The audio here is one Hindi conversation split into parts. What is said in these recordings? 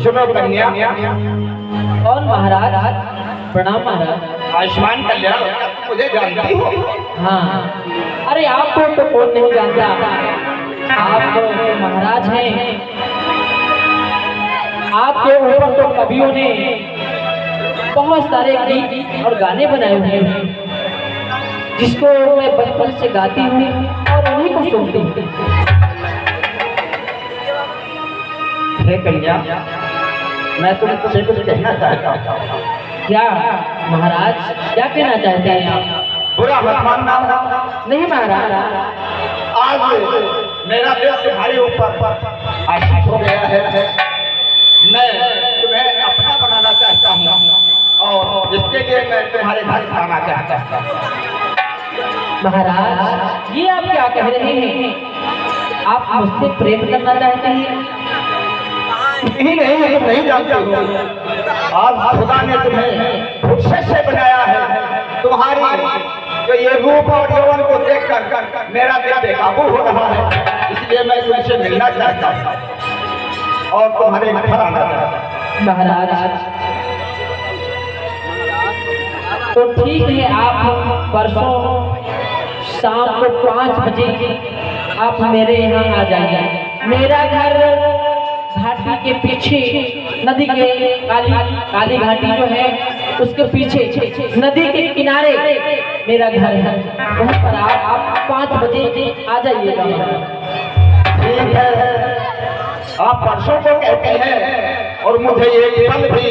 सुनो कन्या। कौन महाराज? प्रणाम महाराज। आयुष्मान कल्याण मुझे जानती हो? हाँ, अरे आपको तो कौन नहीं जानता, आप तो महाराज हैं। आपके ऊपर तो कवियों ने बहुत सारे गीत और गाने बनाए हुए हैं, जिसको मैं बचपन से गाती हूँ और उन्हीं को सुनती हूँ। हे कन्या, मैं तुमसे कुछ कहना चाहता हूँ। क्या महाराज, क्या कहना चाहते हैं आप? बुरा मत मानना। नहीं महाराज, आज मेरा दिल तुम्हारे ऊपर आशिक हो गया है। मैं तुम्हें अपना बनाना चाहता हूँ और इसके लिए मैं तुम्हारे घर आना चाहता हूँ। महाराज ये आप क्या कह रहे हैं? आप मुझसे प्रेम करना चाहते हैं? नहीं नहीं, तुम नहीं जानते हो। आज खुदा ने तुम्हें फुर्सत से बनाया है। तुम्हारी जो ये रूप और यौवन को देखकर मेरा दिल बेकाबू हो रहा है, इसलिए मैं तुमसे मिलना चाहता हूँ और तुम्हारे घर आना चाहता हूँ। महाराज तो ठीक है, आप परसों शाम को 5 बजे आप मेरे यहाँ आ जाइए। मेरा घर घाटी के पीछे, नदी के काली घाटी जो है उसके पीछे नदी के किनारे मेरा घर है। वहाँ पर आप 5 बजे आ जाइएगा। ठीक है, आप परसों को कहते हैं और मुझे एक पल भी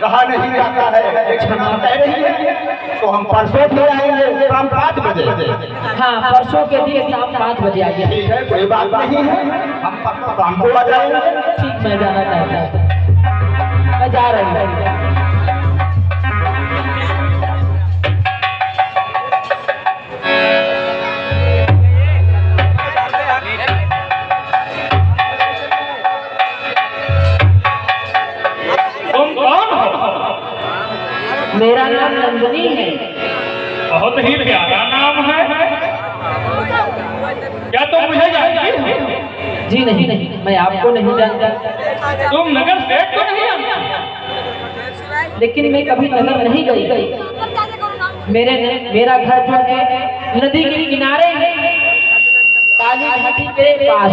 कहा नहीं जाता है, एक क्षण कह रही है, तो हम परसों भी आएंगे शाम 5 बजे। हाँ, परसों के दिन शाम 5 बजे आइए। ठीक है, कोई बात नहीं है, हम शाम को आ जाएंगे। ठीक, मैं जाना चाहता हूँ, मैं जा रही हूँ। मेरा नाम नंदिनी है। बहुत ही प्यारा नाम है। क्या तुम मुझे जानती हो? जी नहीं नहीं, मैं आपको नहीं जानता। तुम नगर सेठ को नहीं जानती? लेकिन मैं कभी नगर नहीं गई। मेरा घर जो है नदी के किनारे है, काली घाटी के पास।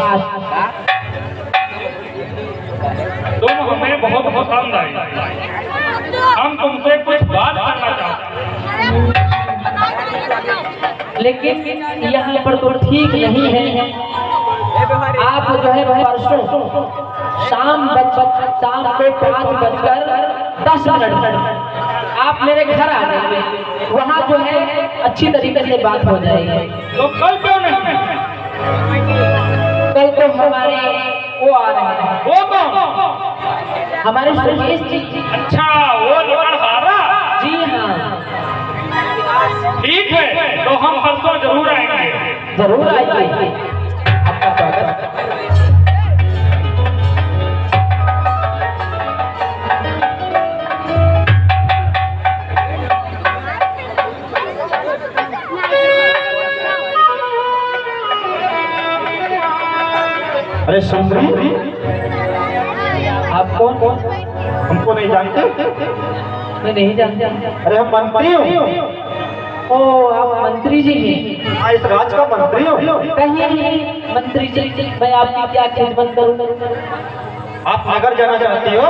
तुम हमें बहुत पसंद आई। हम तुमसे कुछ बात करना चाहते हैं, लेकिन यहाँ पर तो ठीक नहीं है। आप जो है परसों शाम को 5:10 आप मेरे घर आ जाइए। वहाँ जो है अच्छी तरीके से बात हो जाएगी। तो कल क्यों नहीं? कल तो हमारे वो आ रहे हैं। वो कौन? हमारे सुरेश जी। अच्छा, वो लड़हारा? जी हाँ। ठीक है, तो हम परसों जरूर आएंगे। जरूर आइए, आपका स्वागत। अरे सुंदरी, आप कौन? हमको नहीं जानते? मैं नहीं जानता। अरे हम मंत्री हूँ। ओ, आप मंत्री जी हैं? हाँ, इस राज का मंत्री हूँ। कहिए मंत्री जी, मैं आपकी क्या खिदमत करूँ? आप नगर जाना चाहती हो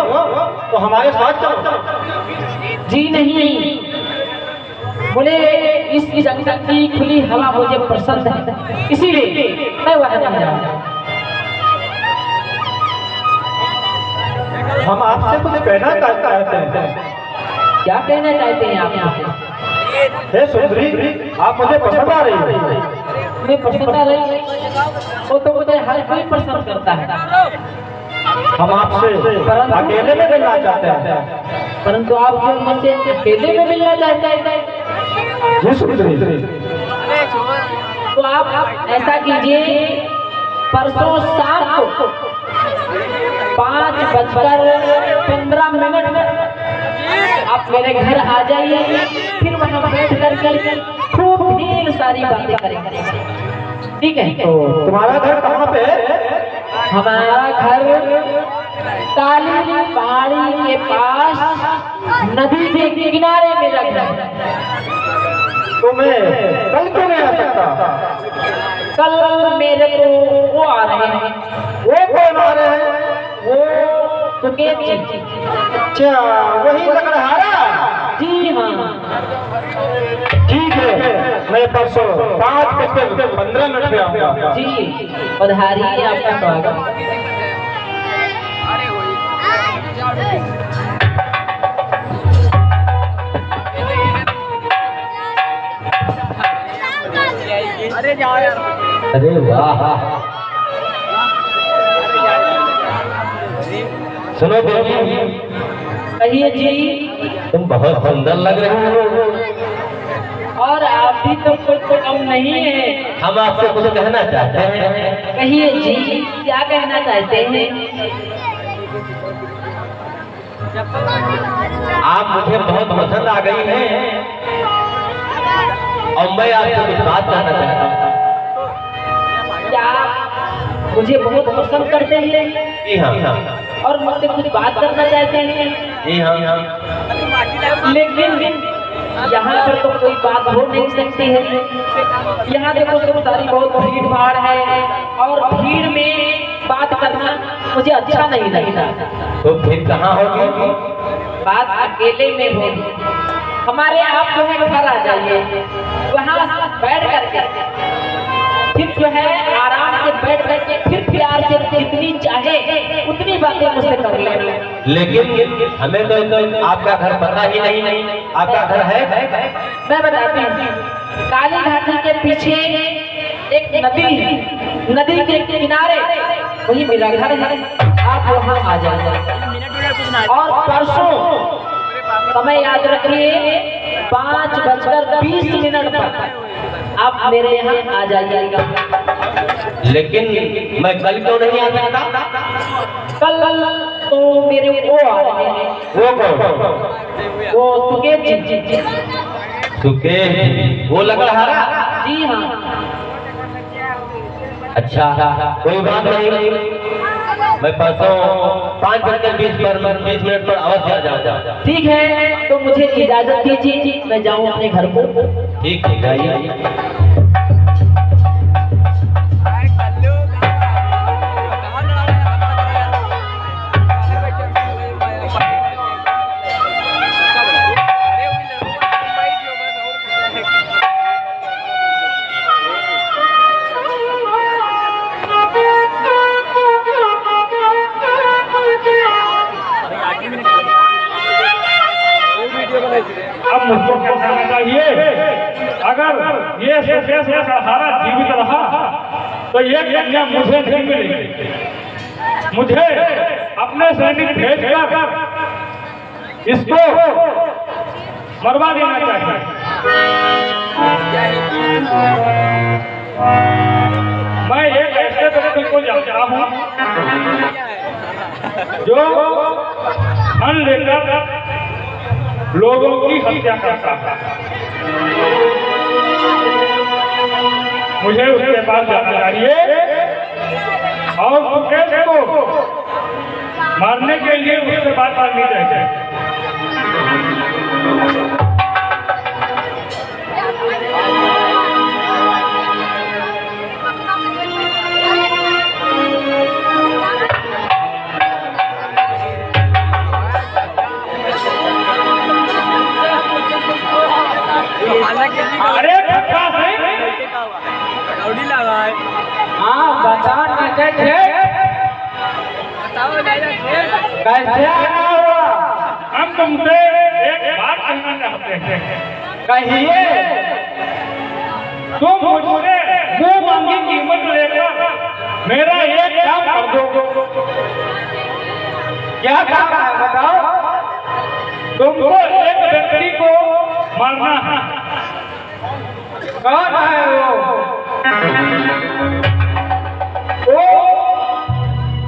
तो हमारे साथ चलो। जी नहीं, बोले इस जंगल की खुली हवा मुझे पसंद है, इसीलिए मैं वहाँ नहीं जा रहा। हम आपसे कुछ कहना चाहते हैं। क्या कहना चाहते हैं आप? हे सुंदरी, आप मुझे पसंद आ रही हो। मैं पसंद आ रही, वो तो मुझे हर कोई पसंद करता है। हम आपसे अकेले में मिलना चाहते हैं। परंतु आप जो मुझसे अकेले में मिलना चाहते हैं, जी सुंदरी, तो आप ऐसा कीजिए, परसों शाम को 5:15 आप मेरे घर आ जाइए। फिर वहाँ बैठ कर खूब ढेर सारी बातें करेंगे। ठीक है? तो तुम्हारा घर कहाँ पे है? हमारा घर आपके पास नदी के किनारे मेरा घर। तुम्हें कल क्यों नहीं आ सकता? कल मेरे को वो आ रहे हैं। वो कौन आ रहे हैं? वो सुकेत जी। अच्छा, वही लकड़हारा? जी हाँ। ठीक है, मैं परसों 5:15 पे आऊंगा। जी पधारिए, आपका स्वागत। अरे वाह, सुनो बेटी, कहिए जी। तुम बहुत सुंदर लग रही हो। और आप भी तो कुछ तो कम नहीं है। हम आपसे कुछ कहना चाहते हैं। कहिए जी, क्या कहना चाहते हैं? आप मुझे बहुत पसंद आ गई हैं और मैं आपसे कुछ बात करना चाहता हूँ। क्या आप मुझे बहुत पसंद करते हैं? जी हाँ, और मुझसे कुछ बात करना चाहते हैं? जी हाँ। लेकिन यहाँ पर तो कोई बात हो नहीं सकती है। यहाँ देखो सब सारी बहुत भीड़ भाड़ है और भीड़ में बात करना मुझे अच्छा नहीं लगता। तो फिर कहाँ होगी? बात अकेले में होगी। हमारे आप जो है घर आ जाइए, वहाँ बैठ करके फिर जो है आराम से बैठ करके फिर प्यार से जितनी चाहे उतनी बातें मुझसे कर लेना। लेकिन हमें तो आपका घर पता ही नहीं। आपका घर है? मैं बताती हूँ, काली घाटी के पीछे एक नदी है। नदी के किनारे वही मेरा घर है। आप वहाँ आ जाइए। और परसों समय याद रखिए, 5:20 पर आप मेरे यहाँ आ जाइएगा। लेकिन मैं कल क्यों नहीं आ सकता? कल तो मेरे वो आ रहे हैं। वो कौन? वो सुकेत जी। सुकेत? वो लकड़हारा? जी हाँ। अच्छा, कोई बात नहीं, मैं परसों 5:20 पर अवश्य आ जाऊंगा। ठीक है, तो मुझे इजाजत दीजिए, मैं जाऊँ अपने घर को। ठीक है, जाइए। अब मुझको क्या करना चाहिए? अगर ये सुकेश लकड़हारा जीवित रहा तो ये कन्या मुझे नहीं मिलेगी। मुझे अपने सैनिक भेजकर इसको मरवा देना चाहिए। मैं एक ऐसे व्यक्ति को जानता हूँ जो धन लेकर लोगों की हत्या करता है। मुझे उसके पास जाना चाहिए और सुकेश को मारने के लिए उससे बात करनी चाहिए। अरे हाँ बताओ ना कैसे आना हुआ? हम तुमसे एक बात कहना चाहते हैं। कहिए। तुम मुझसे मुंह मांगी कीमत लेकर मेरा एक काम कर दो। क्या काम है बताओ? तुमको एक व्यक्ति को मारना है। कौन है वो?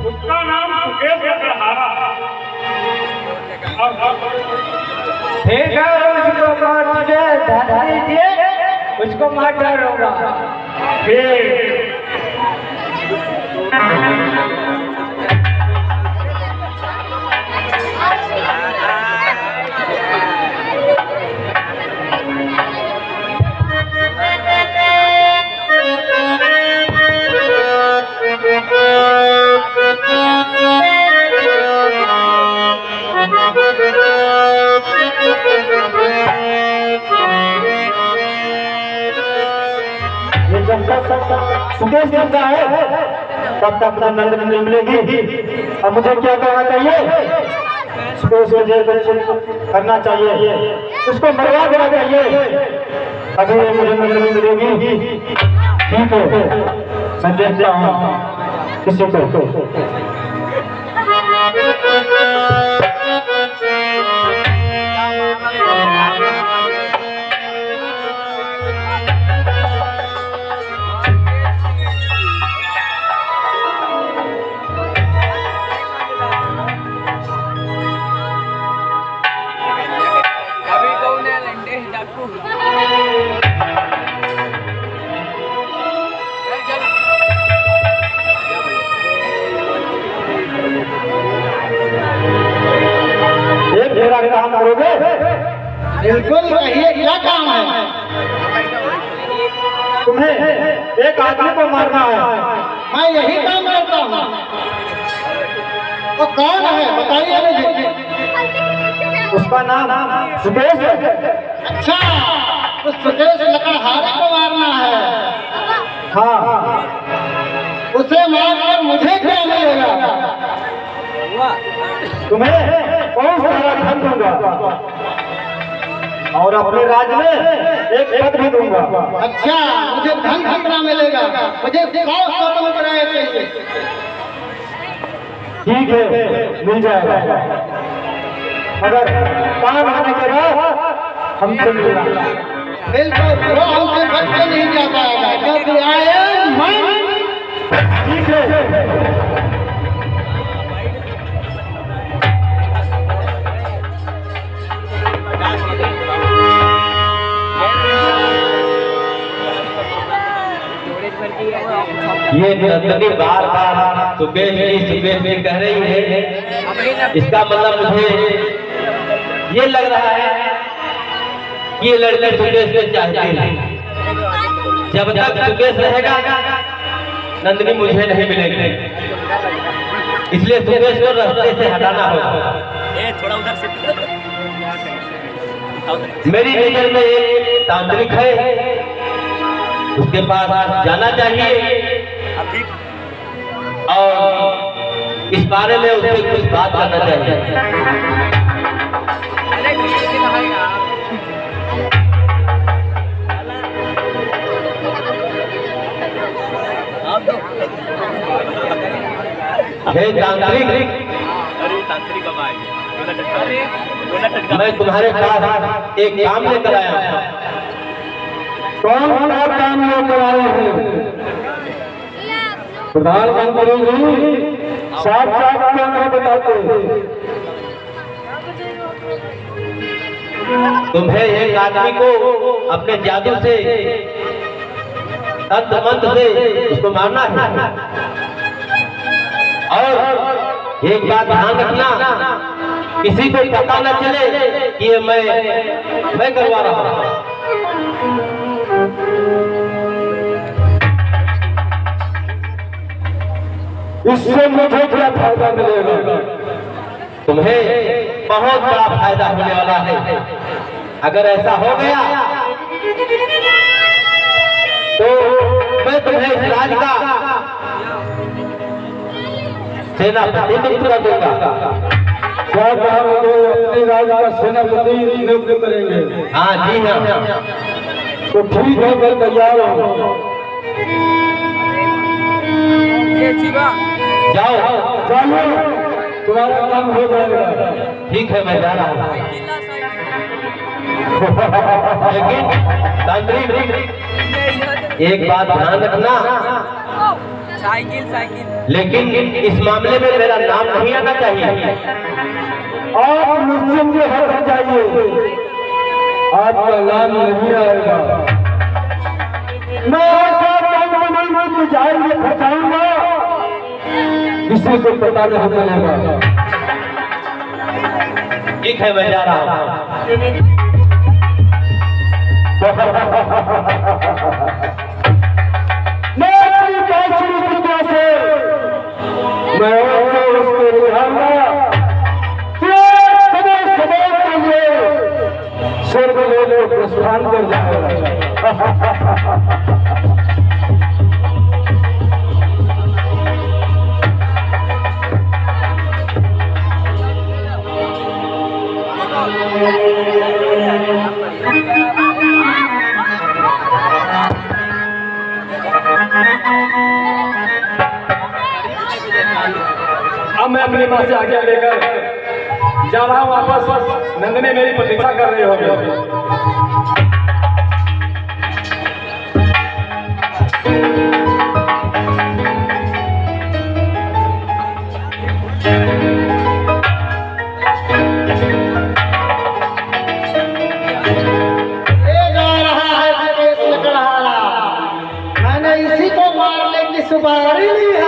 उसका नाम सुकेश लकड़हारा। ठीक है, उसको मार दीजिए, उसको मार डालूंगा। ठीक। सुकेश करता है तब तक नंदनी नहीं मिलेगी। अब मुझे क्या करना चाहिए? सुकेश को जेल में करना चाहिए, उसको मरवा देना चाहिए, अभी मुझे नंदनी मिलेगी। ठीक है, मैं देखता हूँ किसी को। मेरा काम करोगे? बिल्कुल कहिए, क्या काम है? तुम्हें एक आदमी को मारना है। मैं यही काम करता हूँ। वो कौन है बताइए मुझे। उसका नाम सुकेश है। अच्छा, तो सुकेश लकड़हारे को मारना है। हाँ, उसे मारकर मुझे क्या मिलेगा? तुम्हें बहुत सारा धन दूंगा और अपने राज्य में एक पद भी दूंगा। अच्छा, मुझे धन कितना मिलेगा? मुझे 100 कदम बनाए चाहिए। ठीक है, मिल जाएगा, मगर काम आने के बाद हमसे मिलना। बिल्कुल, वो हमसे बच के नहीं जा पाएगा क्योंकि आए मन। ठीक है, ये नंदनी बार बार सुकेश जी कह रही है, इसका मतलब मुझे ये लग रहा है कि ये लड़की सुकेश को चाहती है। जब तक सुकेश रहेगा नंदनी मुझे नहीं मिलेगी, इसलिए सुकेश को रास्ते से हटाना होगा। मेरी नजर में एक तांत्रिक है, उसके पास जाना चाहिए और इस बारे में उससे कुछ बात करना चाहिए। हे तांत्रिक, मैं तुम्हारे पास एक काम लेकर आया हूँ। कौन सा काम लेकर आए हैं? प्रधानमंत्री जी साफ साफ क्यों नहीं बताते? तुम्हें एक आदमी को अपने जादू से तंत्र मंत्र से उसको मारना है। और एक बात ध्यान रखना, किसी को पता न चले कि ये मैं करवा रहा हूँ। इससे मुझे क्या फायदा मिलेगा? तुम्हें बहुत बड़ा फायदा होने वाला है। अगर ऐसा हो गया तो मैं तुम्हें इस राज का सेनापति नियुक्त कर दूंगा। क्या कहोगे? अपने राज्य का सेनापति नियुक्त करेंगे? हाँ जी हाँ। तो ठीक है, मैं तैयार हूँ। जाओ, चलो, तुम्हारा काम हो जाएगा। ठीक है, मैं जा रहा हूँ। लेकिन तांत्रिक, एक बात ध्यान रखना, लेकिन इस मामले में मेरा नाम नहीं आना चाहिए। आप मुस्लिम के हट जाइए, आपका नाम नहीं आएगा। मैं ऐसा जाल में फंसाऊंगा, किसी को पता नहीं चलेगा। ठीक है, मैं जा रहा हूँ। मैं उसको बुझाऊंगा, के लिए स्वर्ग लोक प्रस्थान कर जाएगा। अपनी माँ से आज्ञा लेकर जा रहा हूँ वापस। नंदिनी मेरी प्रतीक्षा कर रही होगी। ये जा रहा है सुकेश लकड़हारा। मैंने इसी को मारने की सुपारी ली है।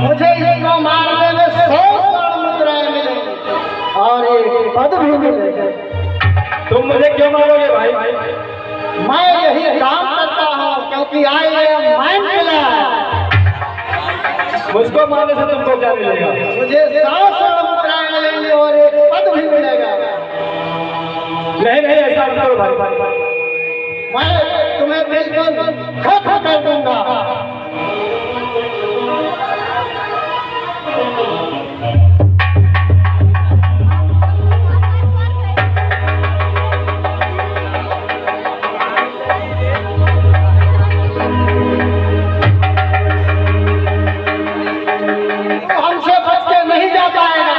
मुझे इसको मारने में 100 स्वर्ण मुद्राएं मिलेंगी और एक पद भी मिलेगा। तुम मुझे क्यों मारोगे भाई? मैं यही काम करता हूँ क्योंकि आई माइंड मिला है। मुझको मारने से तुमको क्या मिलेगा? मुझे 100 स्वर्ण मुद्राएं मिलेंगी और एक पद भी मिलेगा। नहीं नहीं, ऐसा मत करो भाई। मैं तुम्हें बिल्कुल खत्म कर दूंगा। हमसे बच के नहीं जा पाएगा।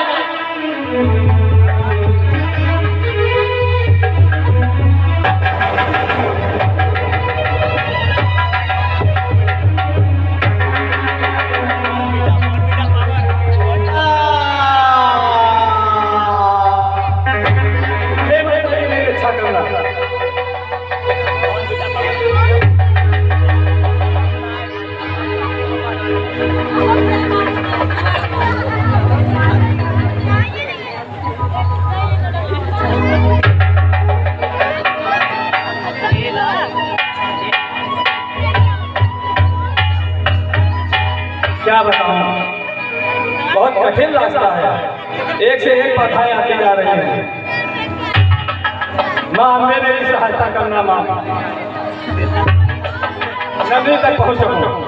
अच्छा करना। क्या बताऊं, बहुत कठिन रास्ता है। एक से एक बाधाएं आती जा रही हैं। माँ हमें मेरी सहायता करना। माँ नंदिनी तक पहुँच सकूं।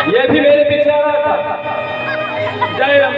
ये भी मेरे पीछे आ रहा था। जय राम।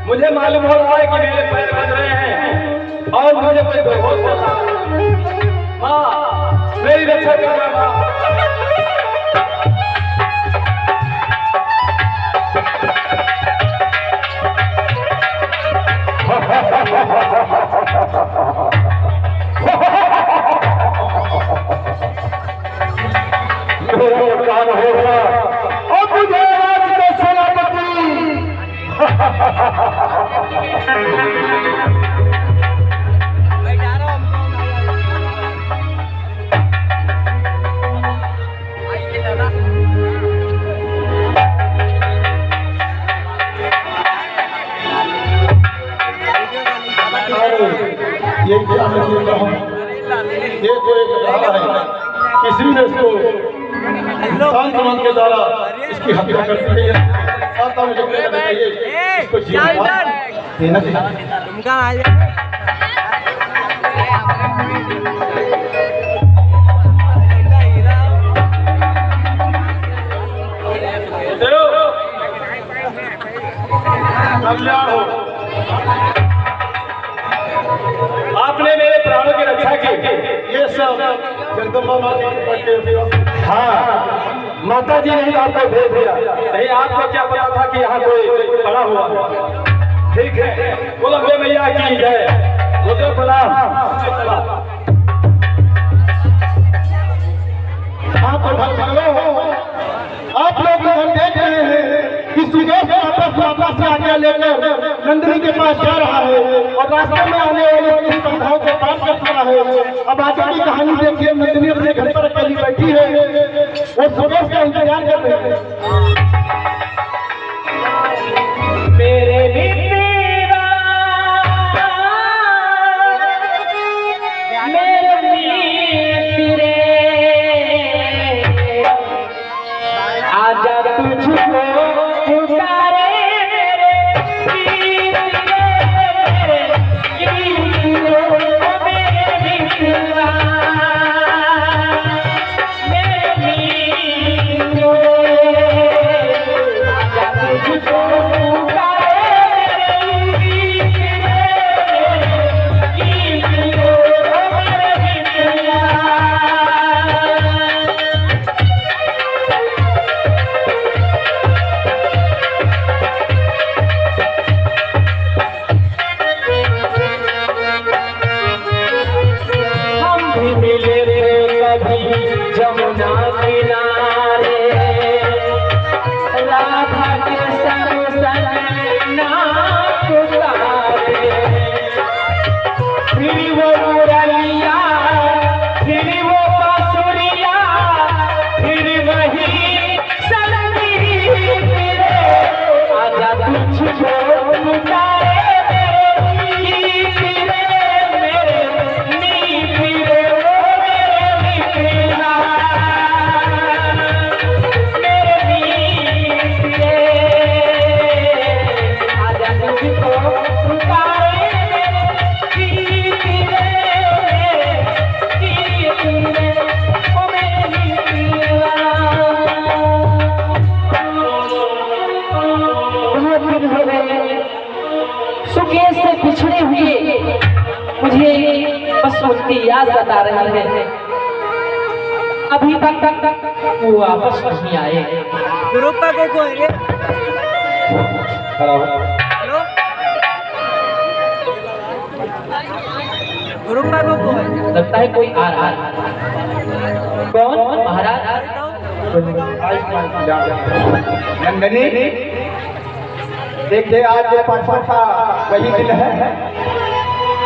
मुझे मालूम हो रहा है कि मेरे पैर बज रहे हैं और मुझे कोई बेहोश हो रहा है। माँ मेरी रक्षा करना। माँ मेरा काम होगा और मुझे आज के सेनापति। ये क्या मैं देता हूँ? ये तो एक लड़का है, किसी ने इसको इंसान मान के द्वारा इसकी हत्या कर दी है। आता मुझे बताइए, इसको जीवन देना चाहिए। कल्याण हो। आपने मेरे प्राणों की रक्षा की। ये सब जगदम्बा माता के प्रति। हाँ, माता जी ने आपको भेज दिया। नहीं, आपको क्या पता था कि यहाँ कोई पड़ा हुआ है? ठीक है, बोलो हे मैया की जय, बोलो प्रणाम। आप लोग इधर देख रहे हैं कि सुरेश वापस आज्ञा लेकर नंदिनी के पास जा रहा है और रास्ते में आने वाली स्पर्धाओं को पार कर रहा है। अब आगे की कहानी देखिए, नंदिनी अपने घर पर अकेली बैठी है और सुरेश का इंतजार कर रही है। मेरे मित्रा, मेरे मित्रे, आजा तुझको पुकारे मेरे मित्रे, मेरे मित्रा, मेरे मित्रो, आजा तुझको जमुना किनारे, राधा के संग संग नाच उतारे, फिर वो मुरलिया, फिर वो बांसुरिया, फिर वही सनगी फिरे, आजा तुझको पुकारे सुकेश से पिछड़े हुए मुझे बस उसकी याद सता रही है। अभी तक वो वापस नहीं आए। गुरुपा को कोई रे गुरुपा को कोई लगता है कोई आ रहा है। कौन? महाराज। नंदिनी, देखिए आज ये परसों का वही दिन है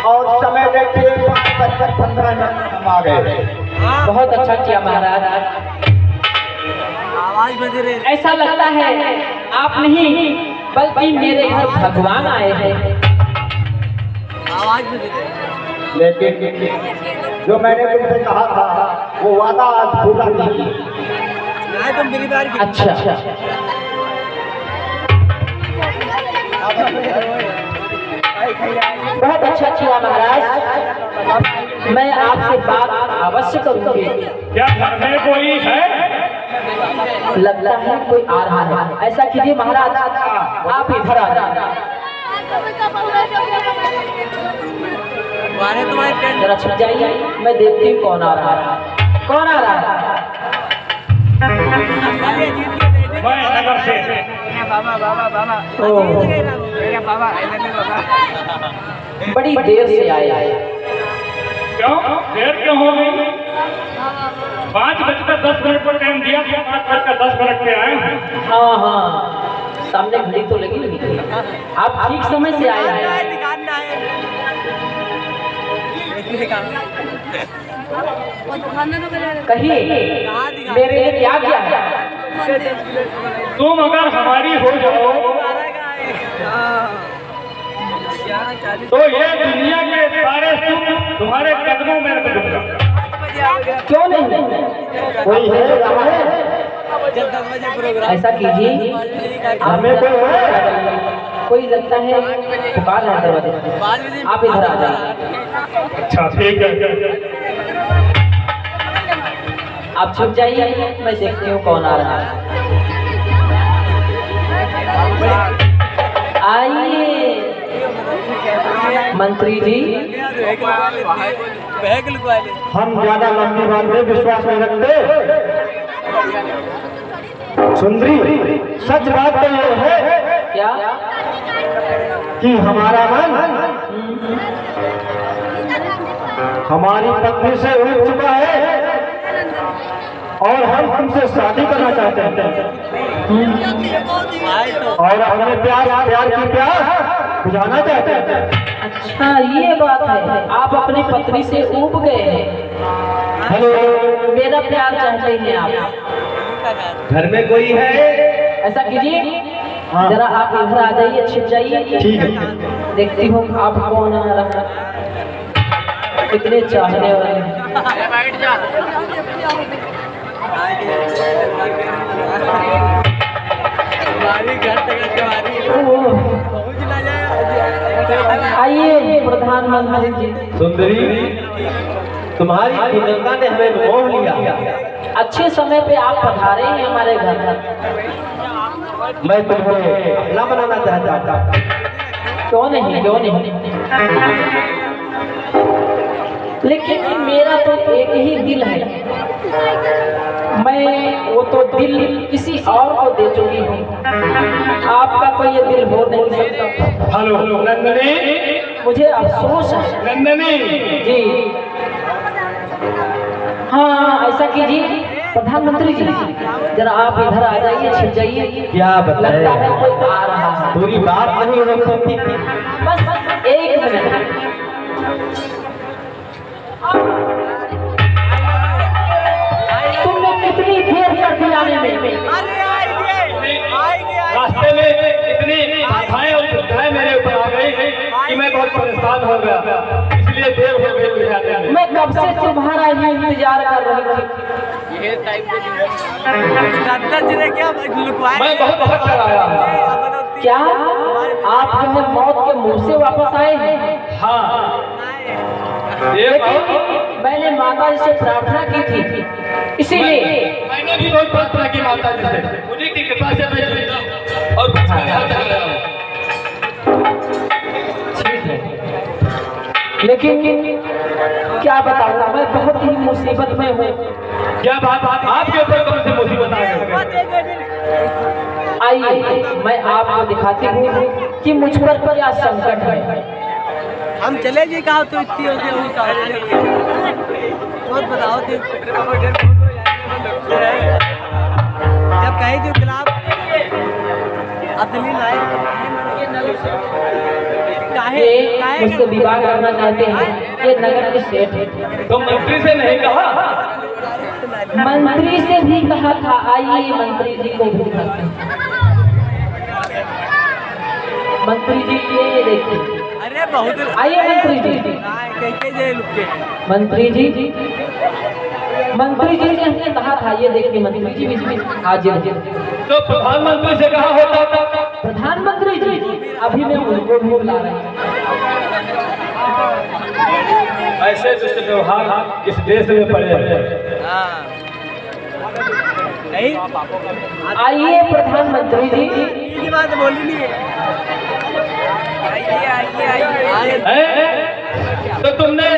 और समय देखिए 5:15 हम आ गए। बहुत अच्छा किया महाराज। आवाज बज रही है। ऐसा लगता है आप नहीं बल्कि मेरे घर भगवान आए हैं। आवाज बज रही है। लेकिन जो मैंने तुमसे कहा था वो वादा आज पूरा नहीं। नहीं तुम मेरी बार की। अच्छा, बहुत अच्छा किया महाराज। मैं आपसे बात अवश्य करूंगी। क्या घर में कोई है? लगता है कोई आ रहा है। ऐसा कीजिए महाराज, आप इधर आ जाइए। जरा छुप जाइए, मैं देखती हूँ कौन आ रहा है। कौन आ रहा है? मैं नगर से। बाबा बाबा बाबा बाबा बड़ी देर से आए। क्यों देर क्यों हो गई? 5:10 पर टाइम दिया था, 5:10 पे आए हैं। हाँ हाँ, सामने घड़ी तो लगी। आप ठीक समय से आए हैं। कहिए मेरे लिए क्या किया है? तुम अगर हमारी हो जाओ तो ये दुनिया के सारे सुख तुम्हारे कदमों में रख दूंगा। क्यों नहीं? कोई है यहाँ है? ऐसा कीजिए, हमें कोई लगता है पुकार रहा दरवाजे। आप इधर आ जाइए। अच्छा ठीक है, आप छुप जाइए, मैं देखती हूँ कौन आ रहा है। आइए मंत्री जी। बैग लुकवा ले। हम ज्यादा लंबी बात में विश्वास नहीं रखते। सुंदरी, सच बात तो ये है क्या? कि हमारा मन हमारी पत्नी से उठ चुका है और हम तुमसे शादी करना चाहते हैं और अपने प्यार की प्यास बुझाना चाहते हैं। अच्छा ये बात है, आप अपनी पत्नी से ऊब गए हैं। हेलो, मेरा प्यार चाहते हैं आप। घर में कोई है? ऐसा कीजिए, हाँ। जरा आप इधर आ जाइए, छिप जाइए। ठीक है। देखती हूँ आप कौन आ रहा है, कितने चाहने वाले हैं। आइए प्रधानमंत्री जी। सुंदरी, तुम्हारी सुंदरता ने हमें मोह लिया। अच्छे समय पे आप पधारे हैं हमारे घर। मैं तुम्हें अपना बनाना चाहता था। क्यों नहीं, क्यों नहीं। लेकिन मेरा तो एक ही दिल है, मैं वो तो दिल किसी और को दे चुकी हूँ। आपका तो ये दिल हो नहीं सकता। हेलो नंदनी, मुझे अफसोस है। नंदनी जी हाँ, ऐसा कीजिए प्रधानमंत्री जी, जरा आप इधर आ जाइए, छिप जाइए। क्या बताएं? लगता है कोई आ रहा है। पूरी बात नहीं हो सकती थी। बस एक मिनट। तुमने कितनी देर कर दी आने में? रास्ते में इतनी आशाएं और चिंताएं मेरे ऊपर आ गई कि मैं बहुत परेशान हो गया, इसलिए देर हो गई मुझे आने में। मैं कब से तुम्हारा ही इंतजार कर रही थी। क्या लुकवाए? मैं बहुत थक कर आया हूँ। क्या आप जो है मौत के मुंह से वापस आए हैं? हाँ, ये लेकिन मैंने माता जी से प्रार्थना की थी, इसीलिए मैंने भी बहुत प्रार्थना की माता जी से, उन्हीं की कृपा से मैं जिंदा हूँ और बच कर यहाँ तक आया हूँ। ठीक है, लेकिन क्या बताऊँ, मैं बहुत ही मुसीबत में हूँ। क्या बात आपके ऊपर कौन सी मुसीबत आ गई? आइए मैं आपको दिखाती हूँ कि मुझ पर क्या संकट है। हम चले जी, कहा तो इतनी होती बहुत बताओ थे। जब कही थी गुलाब असली लाए ये मुझसे विवाह करना चाहते हैं, ये नगर के सेठ हैं। तो मंत्री से नहीं कहा? मंत्री से भी कहा था, आइए मंत्री जी को भी दिखाते हैं। मंत्री जी ये देखिए, अरे बहुत आइए मंत्री जी। मंत्री जी से हमने कहा था, ये देखिए मंत्री जी भी हाजिर हैं। तो प्रधानमंत्री से कहा होता? प्रधानमंत्री जी अभी मैं उनको भी बुला रहा हूँ। ऐसे दुष्ट व्यवहार इस देश में पड़े हैं। आइए प्रधानमंत्री जी। की बात बोली नहीं है। तो तुमने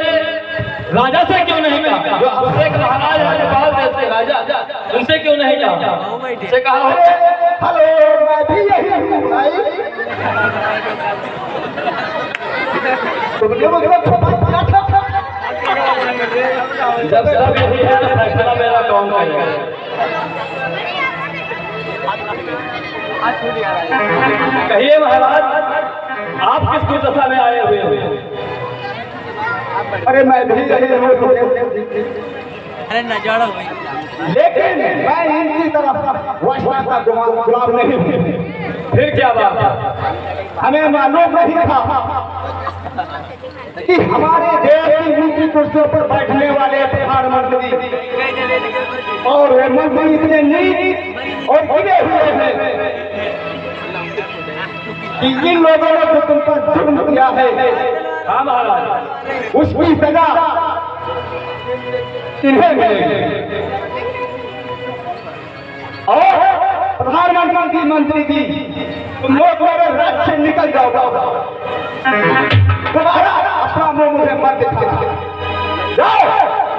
राजा से क्यों नहीं कहा? जो हमसे एक महाराज है नेपाल देश के राजा, उनसे क्यों नहीं कहा? उनसे कहा हो। हेलो, मैं भी यही हूँ भाई। तुमने मुझे थप्पड़ था। जब सब यही है तो फैसला मेरा कौन करेगा? कहिए महाराज, आप किस दुर्दशा में आए हुए हैं? अरे मैं भी यही हूँ। अरे नजारा भाई, लेकिन मैं इनकी तरफ वैसा का गुलाम नहीं हूँ। फिर क्या बात है? हमें मालूम नहीं था कि हमारे देश की ऊंची कुर्सियों पर बैठने वाले प्रधानमंत्री और वे मंत्री इतने नीच और गिरे हुए हैं कि इन लोगों ने जो तुम पर जुर्म किया है, हाँ महाराज, उसकी सजा इन्हें मिलेगी। और प्रधानमंत्री मंत्री जी, तुम लोग मेरे राज्य से निकल जाओ, दोबारा अपना मुंह मुझे मत दिखाओ, जाओ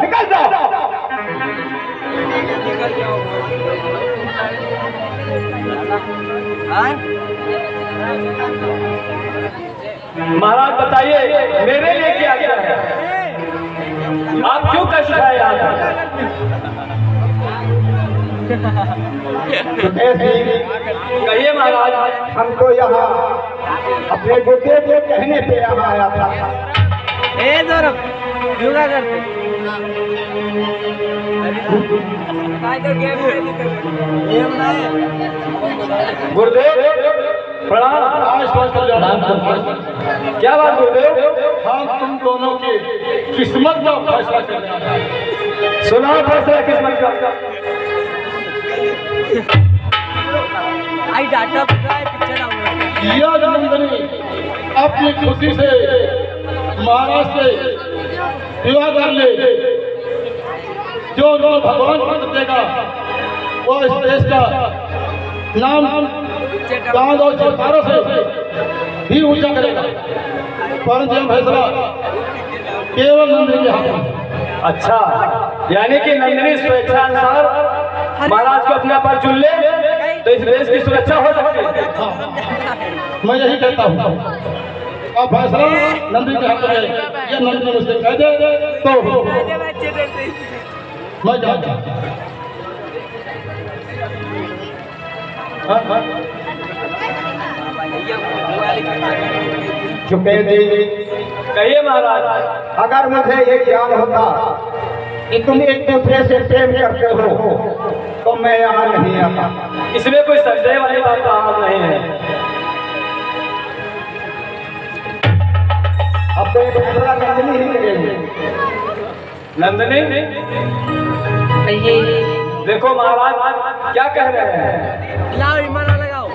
निकल जाओ। महाराज बताइए मेरे लिए क्या क्या है, आप क्यों कष्ट है यहाँ कहिए महाराज। हमको यहाँ अपने गुर्दे के कहने पे यहाँ आया था। ए सौरभ योगा करते गुरुदेव प्रणाम। क्या बात गुरुदेव? हम तुम दोनों की किस्मत का फैसला करने आए हैं। सुनाओ फैसला किस्मत का। आई डाटा पता है पिक्चर आऊंगा यह नंदनी अपनी खुशी से महाराज से विवाह कर ले, जो लोग भगवान को देगा वो इस देश का नाम चांद और सितारों से भी ऊंचा करेगा। परंतु यह फैसला केवल नंदनी के हाथ में। अच्छा, यानी कि नंदिनी स्वेच्छानुसार महाराज को अपना पर चुन ले तो इस देश की सुरक्षा हो सकती है। मैं यही कहता हूँ, अब फैसला नंदनी के हाथ में है। ये नंदनी मुझसे कह दे तो मैं जाता हूँ। चुके जी, कहिए महाराज। अगर मुझे ये ज्ञान होता कि तुम एक दूसरे से प्रेम करते हो तो मैं यहाँ नहीं आता। इसमें कोई संदेह वाली बात तो आम नहीं है। अब तो एक दूसरा नंदनी ही करेंगे। नंदिनी कहिए देखो महाराज क्या कह रहे हैं। लाओ इमाना लगाओ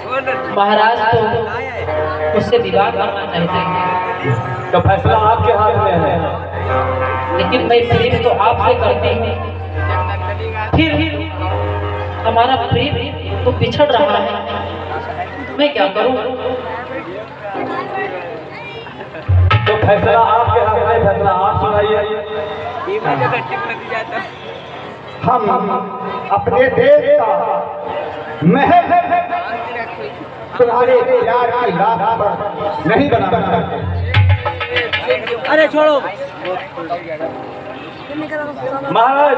महाराज तो उससे विवाह करना चाहते हैं, तो फैसला आपके हाथ में है। लेकिन मैं प्रेम तो आपसे करती हूँ, फिर हमारा प्रेम तो पिछड़ रहा है, मैं क्या करूँ? तो फैसला आपके हाथ में, फैसला आप सुनाइए। हम अपने देश का महल तुम्हारे प्यार की लाश पर नहीं बनाना चाहते। अरे छोड़ो महाराज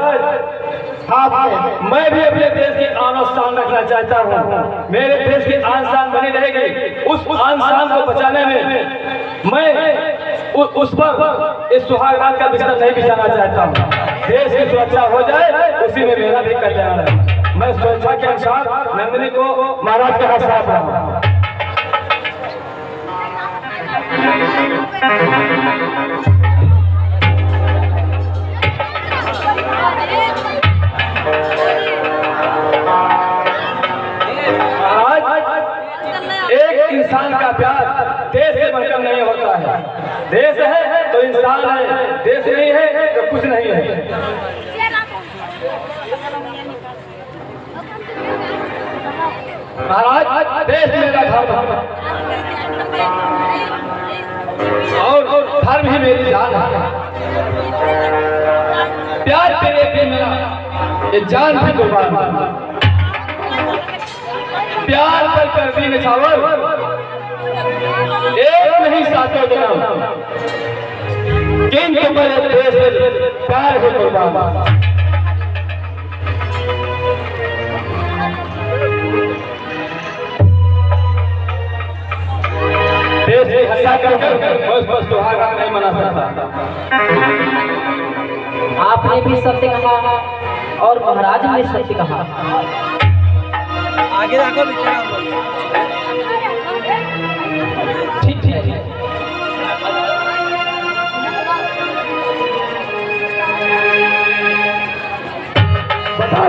साथ में मैं भी अपने देश की आन और शान रखना चाहता हूँ। मेरे देश की आन शान बनी रहेगी। उस आन शान को बचाने में मैं उस पर इस सुहाग रात का बिस्तर नहीं बिछाना चाहता हूँ। देश की सुरक्षा हो जाए उसी में मेरा भी कल्याण है। मैं स्वेच्छा के अनुसार नंदिनी को महाराज के हाथ साथ रहा। एक इंसान का प्यार देश से बढ़कर नहीं होता है। देश है तो इंसान है, देश नहीं है तो कुछ नहीं है। महाराज देश मेरा धर्म है और धर्म ही मेरी जान है। प्यार तेरे पे मेरा ये जान भी कुर्बान है। प्यार कर दी निछावर एक नहीं सातों जन्म, किंतु मेरे देश में प्यार है कुर्बान। देश की हत्या कर बस सुहाग रात नहीं मना सकता। आपने भी सत्य कहा और महाराज ने सत्य कहा। आगे देखो पिक्चर ठीक ठीक बता